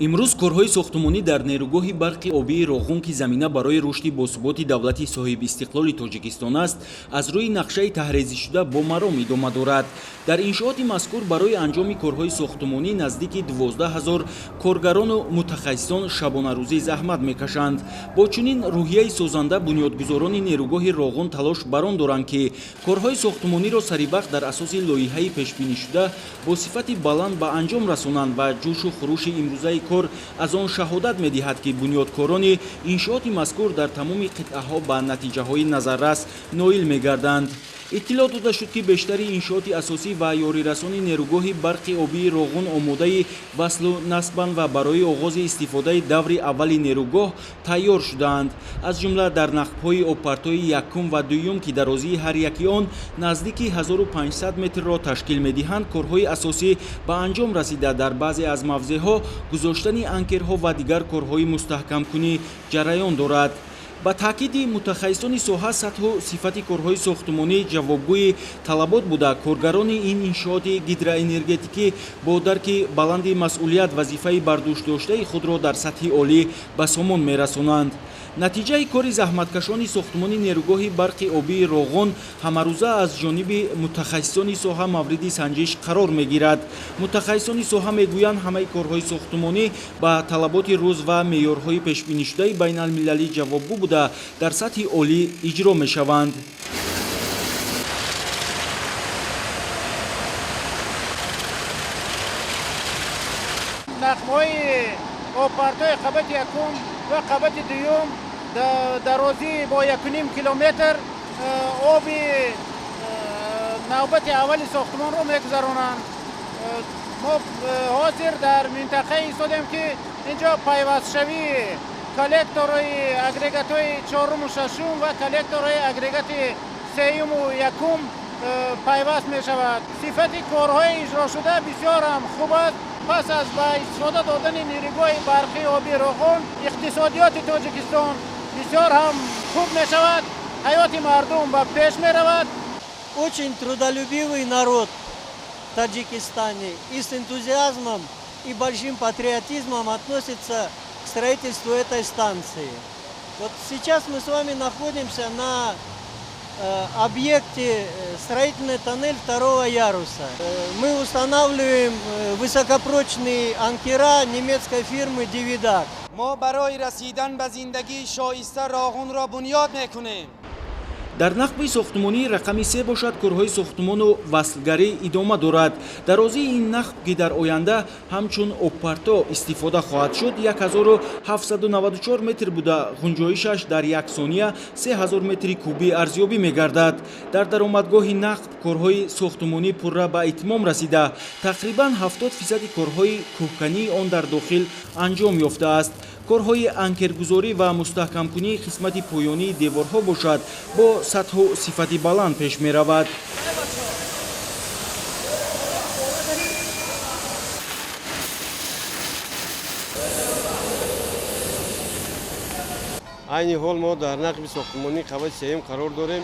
имрӯз корҳои сохтмонӣ дар нерӯгоҳи барқи обии Роғун ки замина барои рушди босуботи давлати соҳибистиқлоли Тоҷикистон аст, аз рӯи нақшаи таҳризишуда бо маром идома дорад. дар иншооти мазкур барои анҷоми корҳои сохтмонӣ наздики 12 000 коргарону мутахассисон шабонарӯзӣ заҳмат мекашанд. бо чунин рӯҳияи созанда бунёдгузорони нерӯгоҳи Роғун талош бар он доранд ки корҳои сохтмониро саривақт дар асоси лоиҳаи пешбинишуда бо сифати баланд ба анҷом расонанд ва ҷӯшу хурӯши имрӯзаи кор аз он шаҳодат медиҳад ки бунёдкорони иншооти мазкур дар тамоми қитъаҳо ба натиҷаҳои назаррас ноил мегарданд. иттилоъ дода шуд ки бештари иншооти асосӣ ва ёрирасони нерӯгоҳи барқи обии Роғун омодаи васлу насбанд ва барои оғози истифодаи даври аввали нерӯгоҳ тайёр шудаанд. аз ҷумла дар нақбҳои обпартои якум ва дуюм ки дарозии ҳар яки он наздики 1500 метрро ташкил медиҳанд, корҳои асосӣ ба анҷом расида дар баъзе аз мавзеъҳо гузоштани анкерҳо ва дигар корҳои мустаҳкамкунӣ ҷараён дорад. ба таъкиди мутахассисони соҳа сатҳу сифати корҳои сохтмонӣ ҷавобгӯи талабот буда, коргарони ин иншооти гидроэнергетикӣ бо дарки баланди масъулият вазифаи бардӯштдоштаи худро дар сатҳи олӣ ба сомон мерасонанд. натиҷаи кори заҳматкашони сохтмони нерӯгоҳи барқи обии Роғун ҳамарӯза аз ҷониби мутахассисони соҳа мавриди санҷиш қарор мегирад. мутахассисони соҳа мегӯянд ҳамаи корҳои сохтмонӣ ба талаботи рӯз ва меъёрҳои пешбинишудаи байналмилалӣ ҷавобгӯ буда дар сатҳи олӣ иҷро мешаванд. нақбҳои обпартои қабати якум ва қабати дуюм дарозӣ бо 1.5 километр оби навбати аввали сохтмонро мегузаронанд. мо ҳозир дар минтақаи истодем ки инҷо пайвастшавии коллекторои агрегатҳои чоруму шашум ва коллекторои агрегати сеюму якум пайваст мешавад. сифати корҳои иҷрошуда бисёр ҳам хуб аст. пас аз ба истифода додани нерӯгоҳи барқии обии Роғун иқтисодиёти Тоҷикистон бисёр ҳам хуб мешавад, ҳаёти мардум ба пеш меравад. Очень трудолюбивый народ в Таджикистане и с энтузиазмом и большим патриотизмом относится к строительству этой станции. Вот сейчас мы с вами находимся на объекте строительный тоннель второго яруса. Мы устанавливаем высокопрочные анкера немецкой фирмы «Дивидак». ما برای رسیدن به زندگی شایسته راغون را بنیاد میکنیم. дар нақби сохтмонӣ рақами 3 бошад корҳои сохтмону васлгарӣ идома дорад. дарозии ин нақб ки дар оянда ҳамчун обпарто истифода хоҳад шуд 1794 метр буда ғунҷоишаш дар як сония 3000 метри кубӣ арзёбӣ мегардад. дар даромадгоҳи нақб корҳои сохтмонӣ пурра ба итмом расида, тақрибан 70% корҳои кӯҳкании он дар дохил анҷом ёфтааст. корҳои анкергузорӣ ва мустаҳкамкунии қисмати поёнии деворҳо бошад бо сатҳу сифати баланд пеш меравад. айни ҳол мо дар нақби сохтмонии қабати сеюм қарор дорем.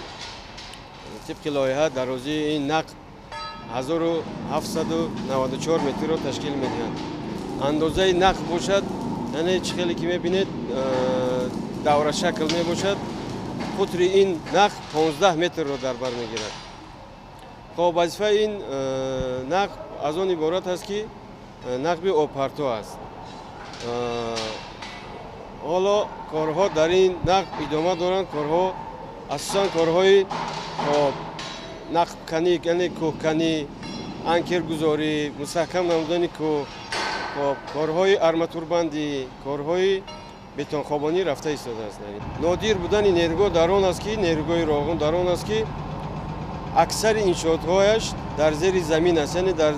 тибқи лоиҳа дарозии ин нақб 1794 метрро ташкил медиҳад. андозаи нақб бошад, яъне чӣ хеле ки мебинед даврашакл мебошад. қутри ин нақб 15 метрро дар бар мегирад. хоб вазифаи ин нақб аз он иборат аст ки нақби обпарто аст. ҳоло корҳо дар ин нақб идома доранд. корҳо асосан корҳои нақбканӣ, яъне кӯҳканӣ, анкергузорӣ, мустаҳкам намудани кӯҳ, корҳои арматурбандӣ, корҳои бетонхобонӣ рафта истодааст. нодир будани нерӯгоҳ дар он аст ки нерӯгоҳи Роғун дар он аст ки аксари иншоотҳояш дар зери замин аст, яъне дар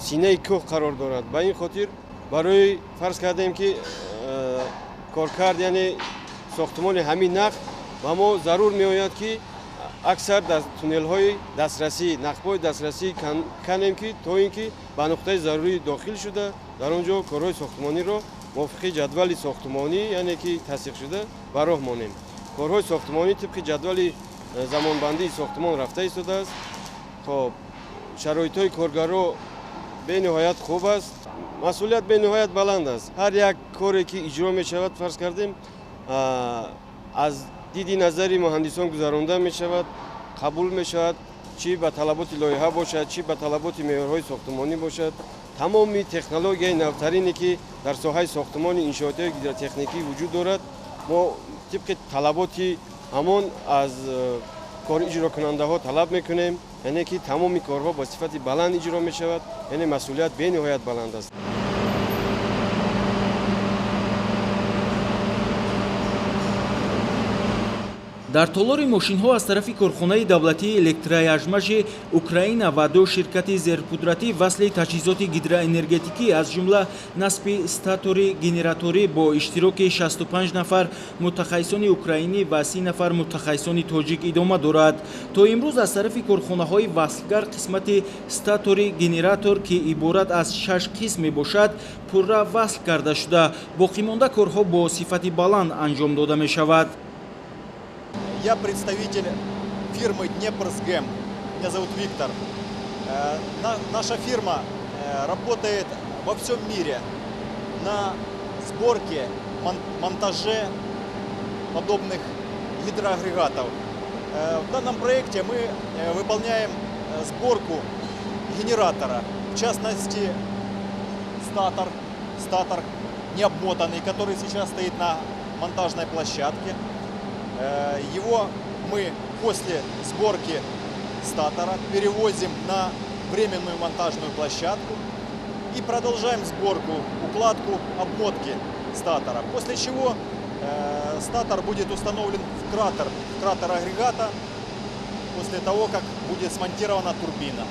синаи кӯҳ қарор дорад. ба ин хотир барои фарз кардем ки коркард, яъне сохтмони ҳамин нақб ба мо зарур меояд ки аксар дар туннелҳои дастрасӣ, нақбҳои дастрасӣ канем ки то ин ки ба нуқтаи зарурӣ дохил шуда дар он ҷо корҳои сохтмониро мувофиқи ҷадвали сохтмонӣ, яъне ки тасдиқ шуда ба роҳ монем. корҳои сохтмонӣ тибқи ҷадвали замонбандии сохтмон рафта истодааст. хоб шароитҳои коргаро бениҳоят хуб аст. масъулият бениҳоят баланд аст. Ҳар як коре ки иҷро мешавад, фарз кардем, аз диди назари муҳандисон гузаронда мешавад, қабул мешавад, чӣ ба талаботи лоиҳа бошад, чӣ ба талаботи меъёрҳои сохтмонӣ бошад. тамоми технологияи навтарине ки дар соҳаи сохтмони иншоотии гидротехникӣ вуҷуд дорад, мо тибқи талаботи ҳамон аз кориҷрокунандаҳо талаб мекунем, яъне ки тамоми корҳо ба сифати баланд иҷро мешавад, яъне масъулият бениҳоят баланд аст. дар толори мошинҳо аз тарафи корхонаи давлатии электрояжмажи Украина ва ду ширкати зерқудратӣ васли таҷҳизоти гидроэнергетикӣ аз ҷумла насби статори генераторӣ бо иштироки 65 нафар мутахассисони украинӣ ва 30 нафар мутахассисони тоҷик идома дорад. То имрӯз аз тарафи корхонаҳои васлгар қисмати статори генератор ки иборат аз 6 қисм мебошад пурра васл карда шуда, боқимонда корҳо бо сифати баланд анҷом дода мешавад. Я представитель фирмы «Днепросгэм». Меня зовут Виктор. Наша фирма работает во всем мире на сборке, монтаже подобных гидроагрегатов. В данном проекте мы выполняем сборку генератора, в частности статор необмотанный, который сейчас стоит на монтажной площадке. Его мы после сборки статора перевозим на временную монтажную площадку и продолжаем сборку, укладку, обмотки статора. После чего статор будет установлен в кратер агрегата после того, как будет смонтирована турбина.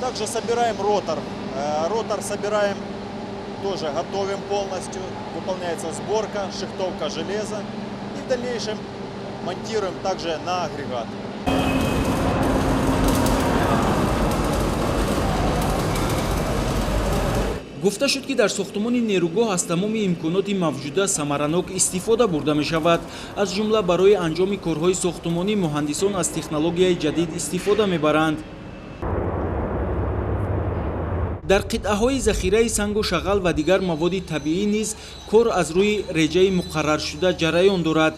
Также собираем ротор. Ротор собираем, тоже готовим полностью. Выполняется сборка, шихтовка железа. И в дальнейшем монтируем также на агрегат. гуфта шуд ки дар сохтмони нерӯгоҳ аз тамоми имконоти мавҷуда самаранок истифода бурда мешавад. Аз ҷумла барои анҷоми корҳои сохтмонӣ муҳандисон аз технологияи ҷадид истифода мебаранд. дар қитъаҳои захираи сангу шағал ва дигар маводи табиӣ низ кор аз рӯи реҷаи муқарраршуда ҷараён дорад.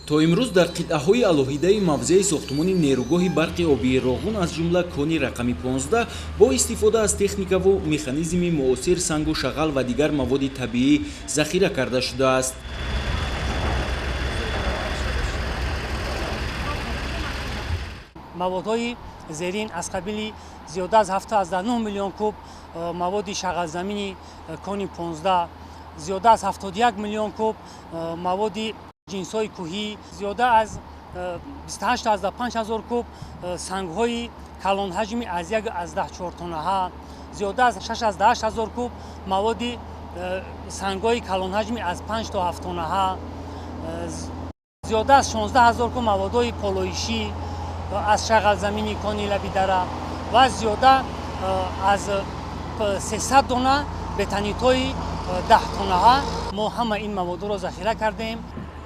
то имрӯз дар қитъаҳои алоҳидаи мавзеи сохтмони нерӯгоҳи барқи обии Роғун аз ҷумла кони рақами 15 бо истифода аз техникаву механизми муосир сангу шағал ва дигар маводи табиӣ захира карда шудааст. маводҳои зерин аз қабили зиёда аз 79 миллион куб маводи шағалзамини кони 15, зиёда аз 71 миллион куб маводи ҷинсҳои кӯҳӣ, зиёда аз 28 ҳазор куб сангҳои калонҳаҷми аз 1,4 тоннаҳа, зиёда аз 68 ҳазор куб маводи сангҳои калонҳаҷми аз 5 то 7 тоннаҳа, зиёда аз 16 ҳазор куб маводҳои полоишӣ аз шағалзамини кони лаби дара ва зиёда аз 300 дона бетонитҳои 10 тоннаҳа мо ҳама ин маводҳоро захира кардем.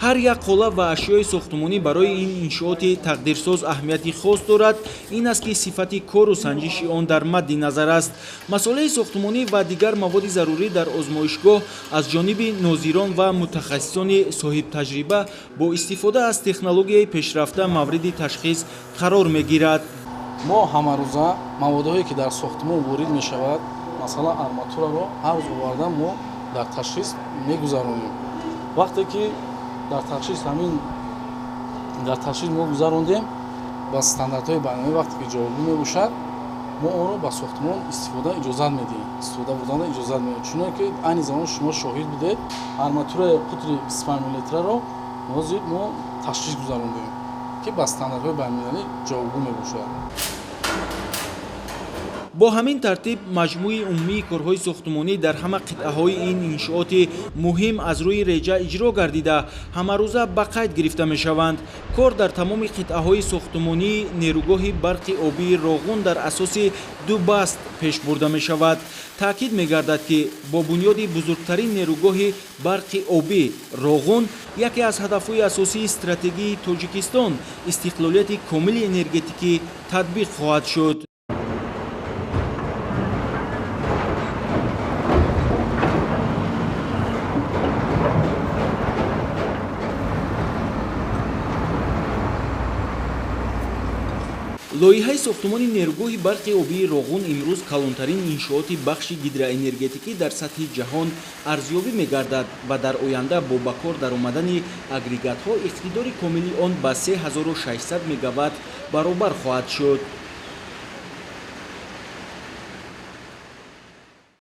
ҳар як қолаб ва ашёи сохтмонӣ барои ин иншооти тақдирсоз аҳамияти хос дорад. Ин аст ки сифати кору санҷиши он дар мадди назар аст. масъолаи сохтмонӣ ва дигар маводи зарурӣ дар озмоишгоҳ аз ҷониби нозирон ва мутахассисони соҳибтаҷриба бо истифода аз технологияи пешрафта мавриди ташхис қарор мегирад. мо ҳамарӯза маводҳое ки дар сохтмон ворид мешавад, масалан арматураро ҳар рӯз оварда мо дар ташхис мегузаронем. вақте ки дар ташхис мо гузарондем ба стандартҳои байналмилалӣ вақте ки ҷавобгӯ мебошад, мо онро ба сохтмон истифода иҷозат медиҳем, истифода бурдана иҷозат медиҳем. чуноне ки айни замон шумо шоҳид будед, арматураи қутри 25 мм-ро мо ташхис гузарондем ки ба стандартҳои байналмилалӣ ҷавобгӯ мебошад. бо ҳамин тартиб маҷмӯи умумии корҳои сохтмонӣ дар ҳама қитъаҳои ин иншооти муҳим аз рӯи реҷа иҷро гардида ҳамарӯза ба қайд гирифта мешаванд. кор дар тамоми қитъаҳои сохтмонии нерӯгоҳи барқи обии Роғун дар асоси ду баст пеш бурда мешавад. таъкид мегардад ки бо бунёди бузургтарин нерӯгоҳи барқи обӣ Роғун яке аз ҳадафҳои асосии стратегии Тоҷикистон истиқлолияти комили энергетикӣ татбиқ хоҳад шуд. лоиҳаи сохтумони нерӯгоҳи барқи обии Роғун имрӯз калонтарин иншооти бахши гидроэнергетикӣ дар сатҳи ҷаҳон арзёбӣ мегардад ва дар оянда бо ба кор даромадани агрегатҳо иқтидори комили он ба 3600 мегаватт баробар хоҳад шуд.